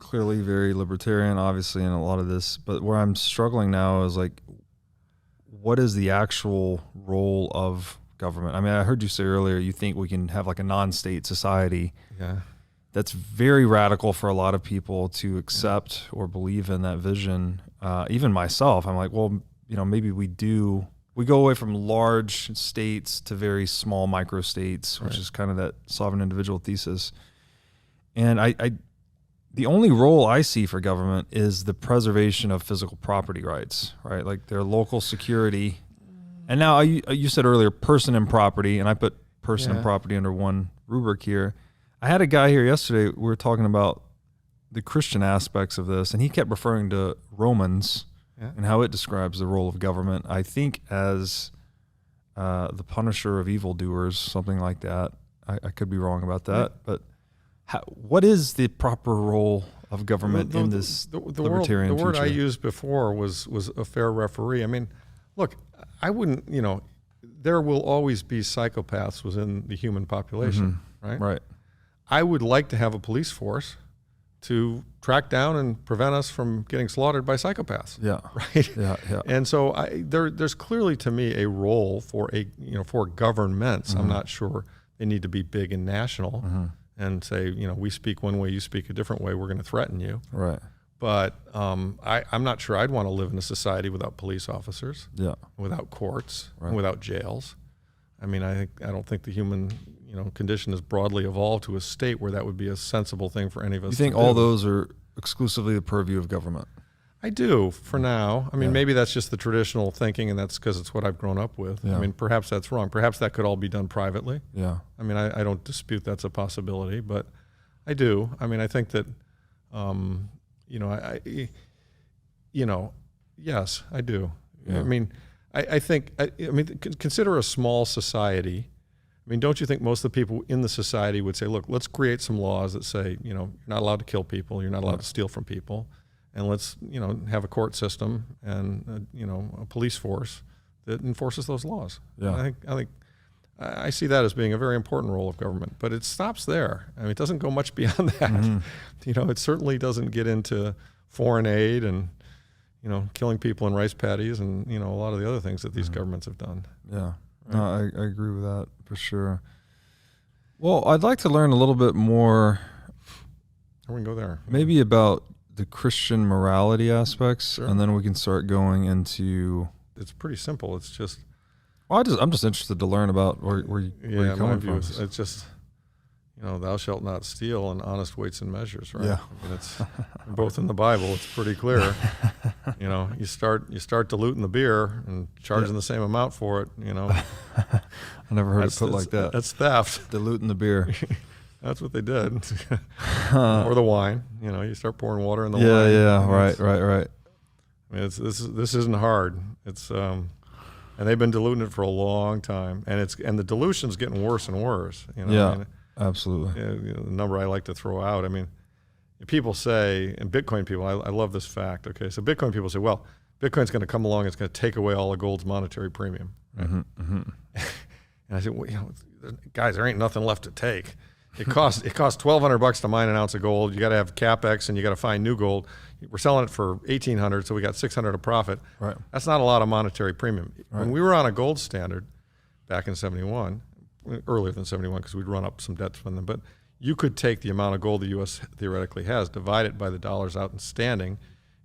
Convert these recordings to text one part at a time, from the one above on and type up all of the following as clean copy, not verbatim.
clearly very libertarian, obviously, in a lot of this. But where I'm struggling now is like, what is the actual role of government? I mean, I heard you say earlier you think we can have like a non-state society. Yeah. That's very radical for a lot of people to accept or believe in that vision. Even myself, I'm like, well, you know, maybe we do. We go away from large states to very small micro states, which is kind of that sovereign individual thesis. And the only role I see for government is the preservation of physical property rights, right? Like their local security. And now you said earlier, person and property, and I put person and property under one rubric here. I had a guy here yesterday, we were talking about the Christian aspects of this, and he kept referring to Romans and how it describes the role of government, I think as the punisher of evildoers, something like that. I could be wrong about that, but what is the proper role of government in this libertarian future? The word I future? used before was a fair referee. I mean, look, I wouldn't, you know, there will always be psychopaths within the human population, right? Right. I would like to have a police force to track down and prevent us from getting slaughtered by psychopaths. Yeah. Right. Yeah. Yeah. And so there's clearly to me a role for for governments. I'm not sure they need to be big and national and say, you know, we speak one way, you speak a different way, we're going to threaten you. Right. But I'm not sure I'd want to live in a society without police officers, without courts, and without jails. I mean, I don't think the human, you know, condition is broadly evolved to a state where that would be a sensible thing for any of us. You think to all do. those are exclusively the purview of government? I do, for now. I mean, maybe that's just the traditional thinking, and that's because it's what I've grown up with. Yeah. I mean, perhaps that's wrong. Perhaps that could all be done privately. Yeah. I mean, I don't dispute that's a possibility, but I do. I mean, I think that, yes, I do. Yeah. I mean, I think, consider a small society. I mean, don't you think most of the people in the society would say, look, let's create some laws that say, you know, you're not allowed to kill people, you're not allowed to steal from people, and let's, you know, have a court system and, a police force that enforces those laws. Yeah. I see that as being a very important role of government, but it stops there. I mean, it doesn't go much beyond that. You know, it certainly doesn't get into foreign aid and, you know, killing people in rice paddies and, you know, a lot of the other things that these governments have done. Yeah. Right? No, I agree with that for sure. Well, I'd like to learn a little bit more. We can go there. Maybe about the Christian morality aspects, Sure. and then we can start going into. It's pretty simple. It's just. Well, I'm just interested to learn about where you're coming from. It's just, you know, thou shalt not steal, and honest weights and measures, right? Yeah. I mean, it's both in the Bible. It's pretty clear. You know, you start diluting the beer and charging the same amount for it. You know, I never heard it put like that. That's theft. Diluting the beer. That's what they did. Or the wine. You know, you start pouring water in the wine. Yeah. Right. I mean, this isn't hard. It's and they've been diluting it for a long time, and the dilution's getting worse and worse. You know, Yeah. I mean, Absolutely. you know, the number I like to throw out. I mean, people say, and Bitcoin people, I love this fact. Okay, so Bitcoin people say, well, Bitcoin's going to come along, it's going to take away all of gold's monetary premium. Right? And I said, well, you know, guys, there ain't nothing left to take. It costs $1,200 to mine an ounce of gold. You got to have capex, and you got to find new gold. We're selling it for $1,800, so we got $600 of profit. Right. That's not a lot of monetary premium. Right. When we were on a gold standard back in '71. Earlier than 71 because we'd run up some debts from them, but you could take the amount of gold the U.S. theoretically has, divide it by the dollars outstanding,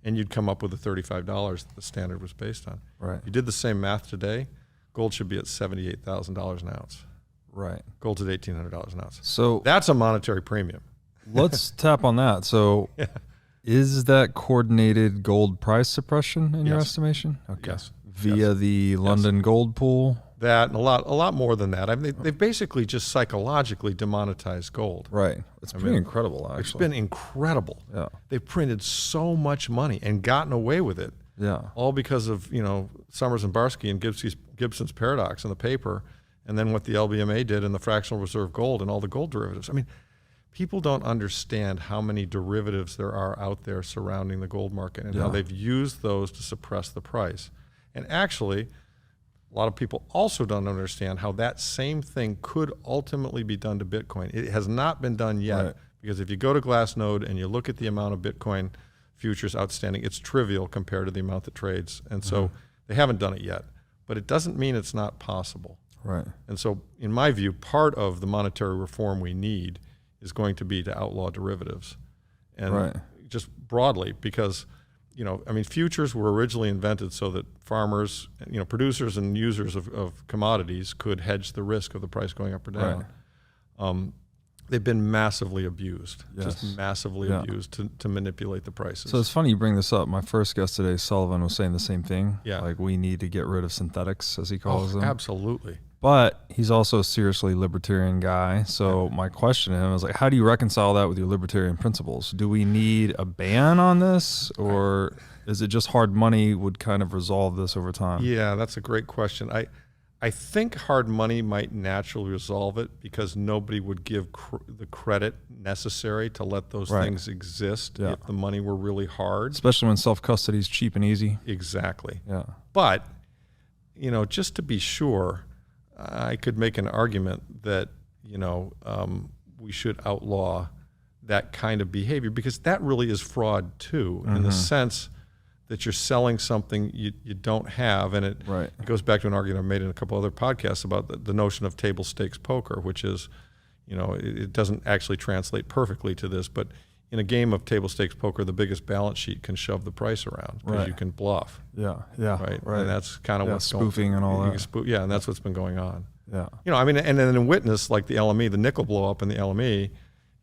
and you'd come up with the $35 that the standard was based on. Right. You did the same math today, gold should be at $78,000 an ounce. Right. Gold's at $1,800 an ounce. So that's a monetary premium. let's tap on that. So is that coordinated gold price suppression in your estimation? Okay. Yes. Via the London gold pool? That and a lot more than that. I mean, they've basically just psychologically demonetized gold. Right. It's pretty incredible, actually. It's been incredible. Yeah. They've printed so much money and gotten away with it. Yeah. All because of, you know, Summers and Barsky and Gibson's paradox in the paper, and then what the LBMA did in the fractional reserve gold and all the gold derivatives. I mean, people don't understand how many derivatives there are out there surrounding the gold market and how they've used those to suppress the price. And actually, a lot of people also don't understand how that same thing could ultimately be done to Bitcoin. It has not been done yet Because if you go to Glassnode and you look at the amount of Bitcoin futures outstanding, it's trivial compared to the amount that trades. And so they haven't done it yet. But it doesn't mean it's not possible. Right. And so, in my view, part of the monetary reform we need is going to be to outlaw derivatives. And just broadly, because, futures were originally invented so that farmers, producers and users of commodities could hedge the risk of the price going up or down. Right. They've been massively abused, just massively abused to manipulate the prices. So it's funny you bring this up. My first guest today, Sullivan, was saying the same thing. Yeah. Like, we need to get rid of synthetics, as he calls them. Absolutely. But he's also a seriously libertarian guy. So my question to him is, like, how do you reconcile that with your libertarian principles? Do we need a ban on this, or is it just hard money would kind of resolve this over time? Yeah, that's a great question. I think hard money might naturally resolve it because nobody would give the credit necessary to let those things exist if the money were really hard. Especially when self-custody is cheap and easy. Exactly. Yeah. But, just to be sure, I could make an argument that, we should outlaw that kind of behavior because that really is fraud too, in the sense that you're selling something you don't have. And it goes back to an argument I've made in a couple other podcasts about the notion of table stakes poker, which is, it doesn't actually translate perfectly to this, but in a game of table stakes poker, the biggest balance sheet can shove the price around because you can bluff. Yeah. Right. And that's kind of what's spoofing going on. And all that. And that's what's been going on. Yeah. And then in witness, like the LME, the nickel blow up in the LME,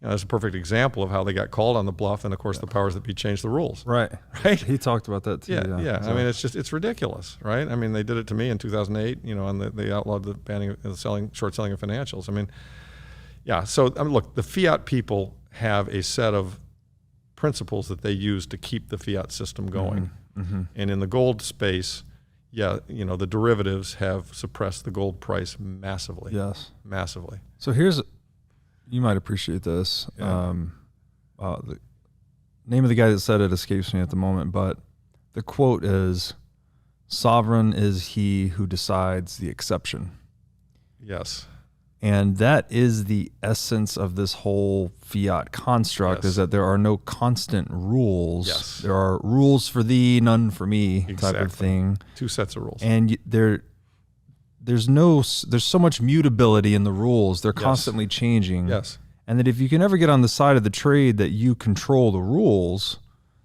that's a perfect example of how they got called on the bluff, and of course the powers that be changed the rules. Right. He talked about that too. Yeah. So. It's ridiculous, right? They did it to me in 2008. And they outlawed the banning of short selling of financials. So look, the fiat people have a set of principles that they use to keep the fiat system going, and in the gold space, the derivatives have suppressed the gold price massively. Yes, massively. So you might appreciate this. The name of the guy that said it escapes me at the moment, but the quote is, "Sovereign is he who decides the exception." Yes. And that is the essence of this whole fiat construct, is that there are no constant rules. Yes. There are rules for thee, none for me, type of thing. Two sets of rules. And there's so much mutability in the rules. They're constantly changing. Yes. And that if you can ever get on the side of the trade that you control the rules,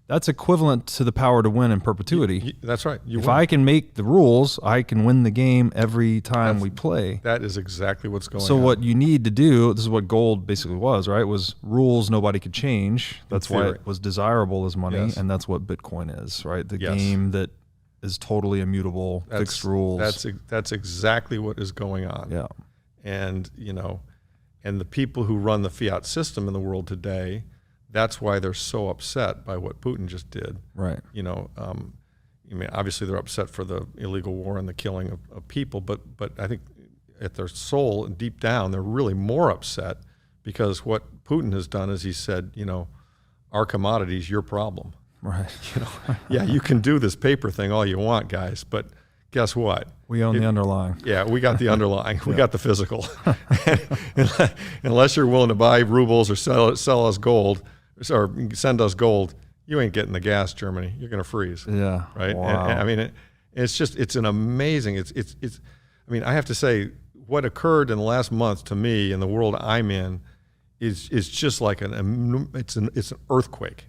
that's equivalent to the power to win in perpetuity. That's right. If I can make the rules, I can win the game every time we play. That is exactly what's going on. So what you need to do, this is what gold basically was, right? Was rules nobody could change. That's why it was desirable as money. And that's what Bitcoin is, right? The game that is totally immutable, fixed rules. That's exactly what is going on. Yeah. And, and the people who run the fiat system in the world today, that's why they're so upset by what Putin just did. Right. Obviously they're upset for the illegal war and the killing of people, but I think at their soul and deep down, they're really more upset because what Putin has done is he said, our commodity's your problem. Right. You can do this paper thing all you want, guys, but guess what? We own the underlying. Yeah, we got the underlying. We got the physical. Unless you're willing to buy rubles or sell us gold, or send us gold, you ain't getting the gas, Germany. You're going to freeze. Yeah. Right. Wow. And it's an amazing. I have to say, what occurred in the last month to me in the world I'm in is just like it's an earthquake.